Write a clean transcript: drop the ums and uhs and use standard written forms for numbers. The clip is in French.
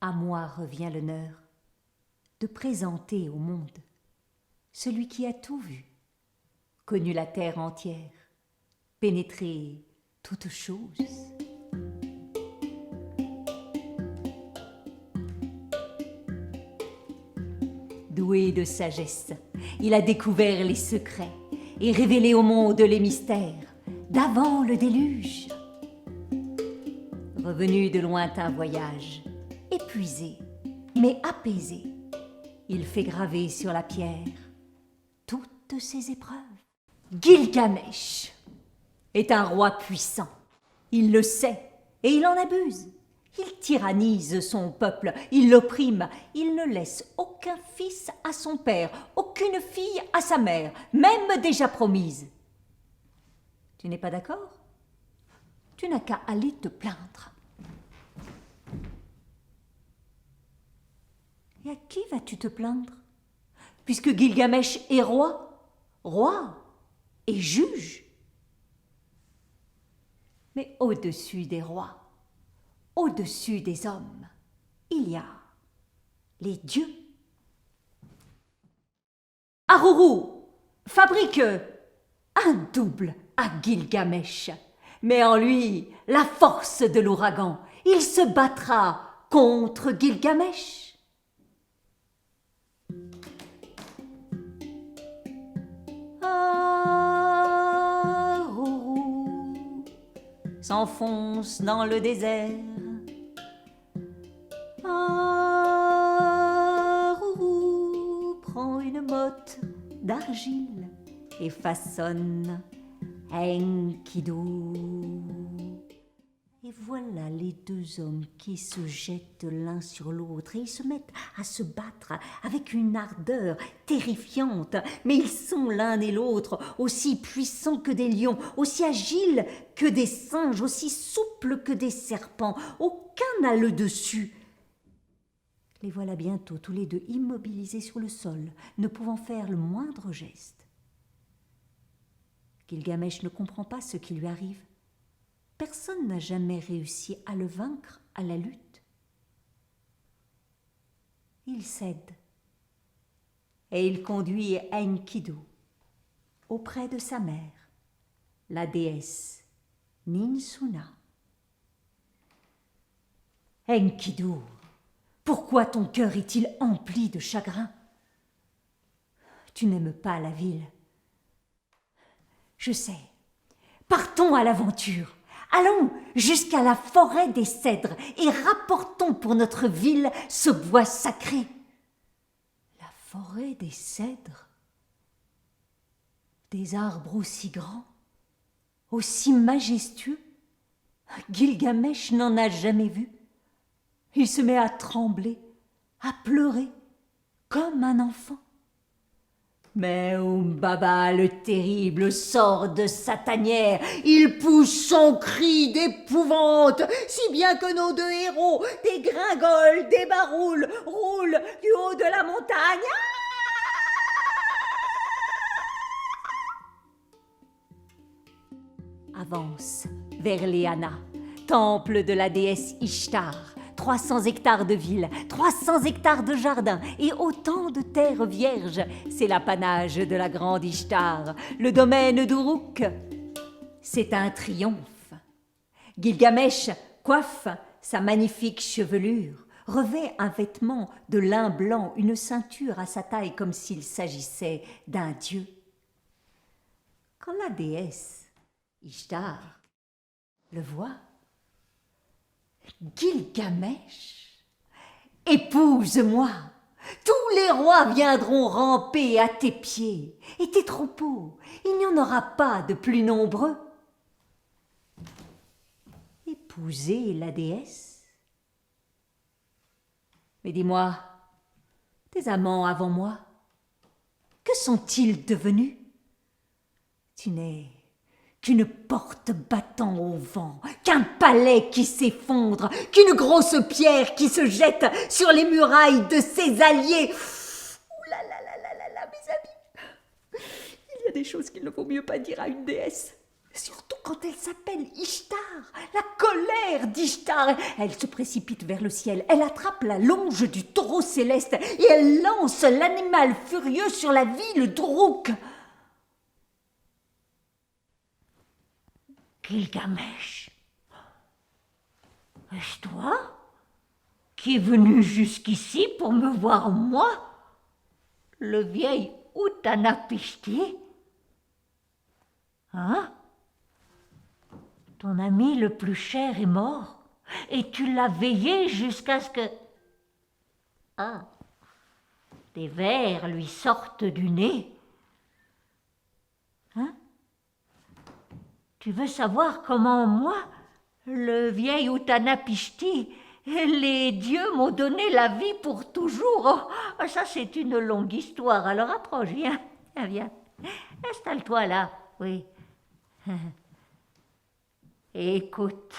À moi revient l'honneur de présenter au monde celui qui a tout vu, connu la terre entière, pénétré toutes choses. Doué de sagesse, il a découvert les secrets et révélé au monde les mystères d'avant le déluge. Revenu de lointains voyages, épuisé mais apaisé, il fait graver sur la pierre toutes ses épreuves. Gilgamesh est un roi puissant. Il le sait et il en abuse. Il tyrannise son peuple, il l'opprime. Il ne laisse aucun fils à son père, aucune fille à sa mère, même déjà promise. Tu n'es pas d'accord? Tu n'as qu'à aller te plaindre. Et à qui vas-tu te plaindre? Puisque Gilgamesh est roi et juge. Mais au-dessus des rois, au-dessus des hommes, il y a les dieux. Aruru fabrique un double à Gilgamesh, mais en lui la force de l'ouragan. Il se battra contre Gilgamesh. Aruru s'enfonce dans le désert. Aruru prend une motte d'argile et façonne Enkidu. Et voilà les deux hommes qui se jettent l'un sur l'autre et ils se mettent à se battre avec une ardeur terrifiante. Mais ils sont l'un et l'autre aussi puissants que des lions, aussi agiles que des singes, aussi souples que des serpents. Aucun n'a le dessus. Les voilà bientôt tous les deux immobilisés sur le sol, ne pouvant faire le moindre geste. Gilgamesh ne comprend pas ce qui lui arrive. Personne n'a jamais réussi à le vaincre à la lutte. Il cède et il conduit Enkidu auprès de sa mère, la déesse Ninsuna. Enkidu, pourquoi ton cœur est-il empli de chagrin? Tu n'aimes pas la ville. Je sais. Partons à l'aventure. Allons jusqu'à la forêt des cèdres et rapportons pour notre ville ce bois sacré. La forêt des cèdres? Des arbres aussi grands, aussi majestueux? Gilgamesh n'en a jamais vu. Il se met à trembler, à pleurer, comme un enfant. Mais Umbaba le terrible sort de sa tanière, il pousse son cri d'épouvante, si bien que nos deux héros dégringolent, débaroulent, roulent du haut de la montagne. Avance vers Léana, temple de la déesse Ishtar. 300 hectares de ville, 300 hectares de jardin et autant de terres vierges. C'est l'apanage de la grande Ishtar, le domaine d'Uruk. C'est un triomphe. Gilgamesh coiffe sa magnifique chevelure, revêt un vêtement de lin blanc, une ceinture à sa taille comme s'il s'agissait d'un dieu. Quand la déesse Ishtar le voit, Gilgamesh, épouse-moi, tous les rois viendront ramper à tes pieds, et tes troupeaux, il n'y en aura pas de plus nombreux. Épouser la déesse? Mais dis-moi, tes amants avant moi, que sont-ils devenus? Tu n'es qu'une porte battant au vent, qu'un palais qui s'effondre, qu'une grosse pierre qui se jette sur les murailles de ses alliés. Ouh là là là là là là, mes amis, il y a des choses qu'il ne vaut mieux pas dire à une déesse. Surtout quand elle s'appelle Ishtar, la colère d'Ishtar. Elle se précipite vers le ciel, elle attrape la longe du taureau céleste et elle lance l'animal furieux sur la ville d'Uruk. Gilgamesh, est-ce toi qui es venu jusqu'ici pour me voir moi, le vieil Utnapishtim? Hein? Ton ami le plus cher est mort, et tu l'as veillé jusqu'à ce que... Ah, des vers lui sortent du nez. Hein? Tu veux savoir comment moi, le vieil Utnapishtim, les dieux m'ont donné la vie pour toujours? Oh, ça c'est une longue histoire, alors approche, viens, viens. Installe-toi là, oui. Écoute.